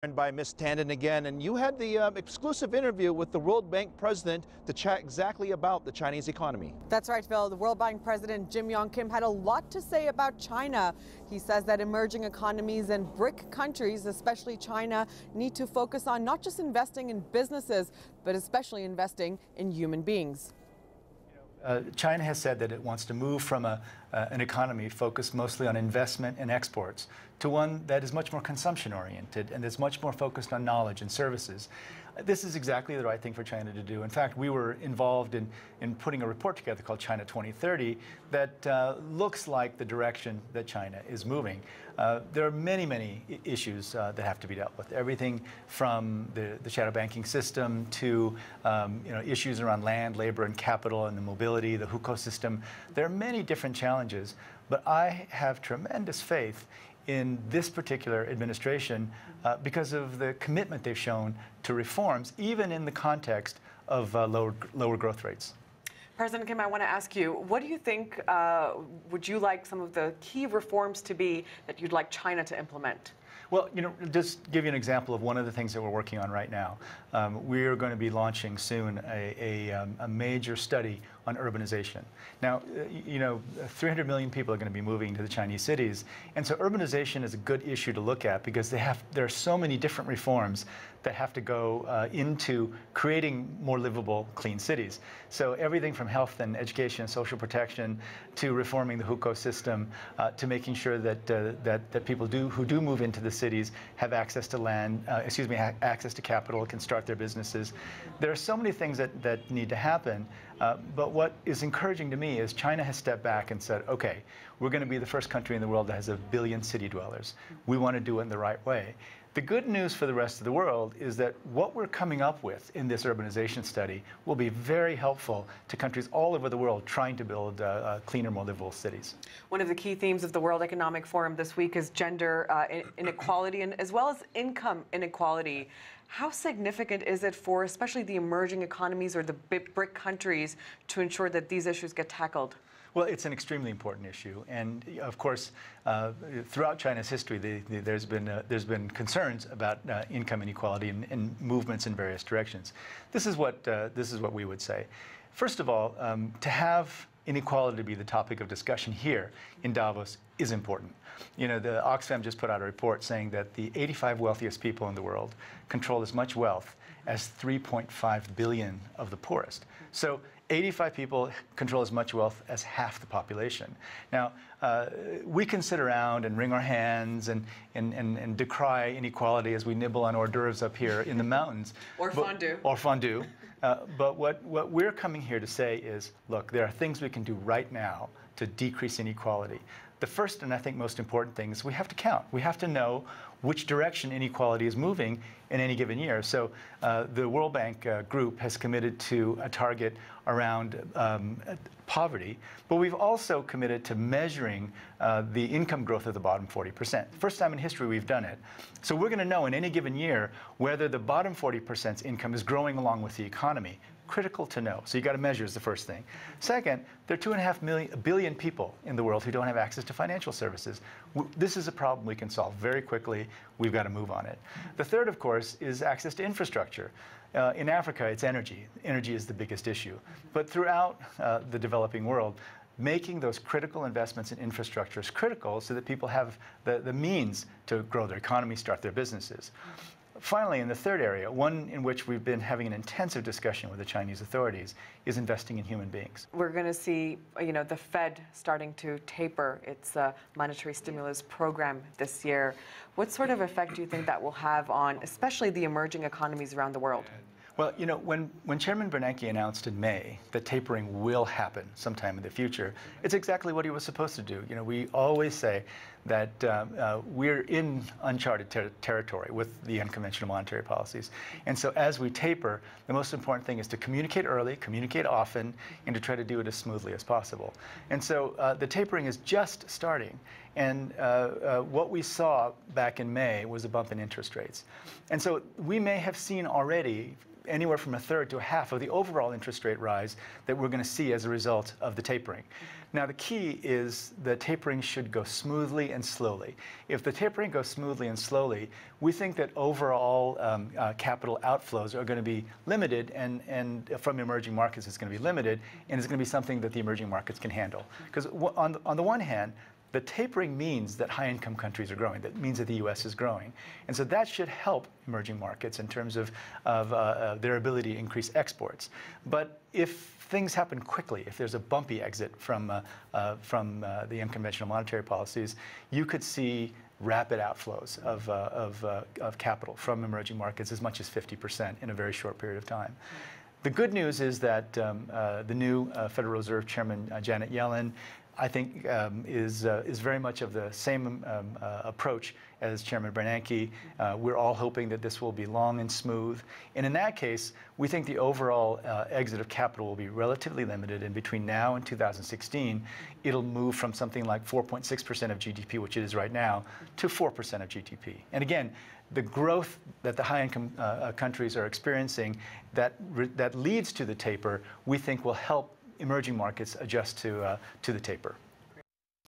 And by Ms. Tandon again, and you had the exclusive interview with the World Bank president to chat exactly about the Chinese economy. That's right, Phil. The World Bank president Yong had a lot to say about China. He says that emerging economies and BRIC countries, especially China, need to focus on not just investing in businesses, but especially investing in human beings. China has said that it wants to move from an economy focused mostly on investment and exports to one that is much more consumption-oriented and is much more focused on knowledge and services. This is exactly the right thing for China to do. In fact, we were involved in putting a report together called China 2030 that looks like the direction that China is moving. There are many, many issues that have to be dealt with. Everything from the shadow banking system to issues around land, labor, and capital, and the mobility, the hukou system. There are many different challenges, but I have tremendous faith in this particular administration because of the commitment they've shown to reforms, even in the context of lower growth rates. President Kim, I want to ask you, what do you think would you like some of the key reforms to be that you'd like China to implement? Well, just give you an example of one of the things that we're working on right now. We're going to be launching soon a major study on urbanization. Now, 300 million people are going to be moving to the Chinese cities, and so urbanization is a good issue to look at because there are so many different reforms that have to go into creating more livable, clean cities. So everything from health and education and social protection to reforming the hukou system to making sure that people who do move into the cities have access to land, access to capital, can start their businesses. There are so many things that need to happen. But what is encouraging to me is China has stepped back and said, okay, we're going to be the first country in the world that has 1 billion city dwellers. We want to do it in the right way. The good news for the rest of the world is that what we're coming up with in this urbanization study will be very helpful to countries all over the world trying to build cleaner, more livable cities. One of the key themes of the World Economic Forum this week is gender inequality and as well as income inequality. How significant is it for especially the emerging economies or the BRIC countries to ensure that these issues get tackled? Well, it's an extremely important issue, and of course, throughout China's history, there's been concerns about income inequality and movements in various directions. This is what we would say. First of all, to have inequality be the topic of discussion here in Davos is important. The Oxfam just put out a report saying that the 85 wealthiest people in the world control as much wealth as 3.5 billion of the poorest. So 85 people control as much wealth as half the population. Now, we can sit around and wring our hands and decry inequality as we nibble on hors d'oeuvres up here in the mountains. Or fondue. Or fondue. But what we're coming here to say is, look, there are things we can do right now to decrease inequality. The first and I think most important thing is we have to count. We have to know which direction inequality is moving in any given year. So the World Bank group has committed to a target around poverty, but we've also committed to measuring the income growth of the bottom 40%. First time in history we've done it. So we're going to know in any given year whether the bottom 40%'s income is growing along with the economy. Critical to know. So you got to measure is the first thing. Second, there are 2.5 billion people in the world who don't have access to financial services. This is a problem we can solve very quickly. We've got to move on it. The third, of course, is access to infrastructure. In Africa, it's energy. Energy is the biggest issue. But throughout the developing world, making those critical investments in infrastructure is critical so that people have the means to grow their economy, start their businesses. Finally, in the third area, one in which we've been having an intensive discussion with the Chinese authorities, is investing in human beings. We're going to see, the Fed starting to taper its monetary stimulus program this year. What sort of effect do you think that will have on, especially the emerging economies around the world? Well, when Chairman Bernanke announced in May that tapering will happen sometime in the future, it's exactly what he was supposed to do. We always say that we're in uncharted territory with the unconventional monetary policies. And so as we taper, the most important thing is to communicate early, communicate often, and to try to do it as smoothly as possible. And so the tapering is just starting. And what we saw back in May was a bump in interest rates. And so we may have seen already anywhere from a third to a half of the overall interest rate rise that we're going to see as a result of the tapering. Now, the key is the tapering should go smoothly and slowly. If the tapering goes smoothly and slowly, we think that overall capital outflows are going to be limited, and from emerging markets it's going to be limited, and it's going to be something that the emerging markets can handle. Because on the one hand, the tapering means that high-income countries are growing. That means that the U.S. is growing. And so that should help emerging markets in terms of their ability to increase exports. But if things happen quickly, if there's a bumpy exit from the unconventional monetary policies, you could see rapid outflows of capital from emerging markets, as much as 50% in a very short period of time. The good news is that the new Federal Reserve Chairman, Janet Yellen, I think is very much of the same approach as Chairman Bernanke. We're all hoping that this will be long and smooth. And in that case, we think the overall exit of capital will be relatively limited. And between now and 2016, it'll move from something like 4.6% of GDP, which it is right now, to 4% of GDP. And again, the growth that the high-income countries are experiencing that leads to the taper, we think will help emerging markets adjust to the taper.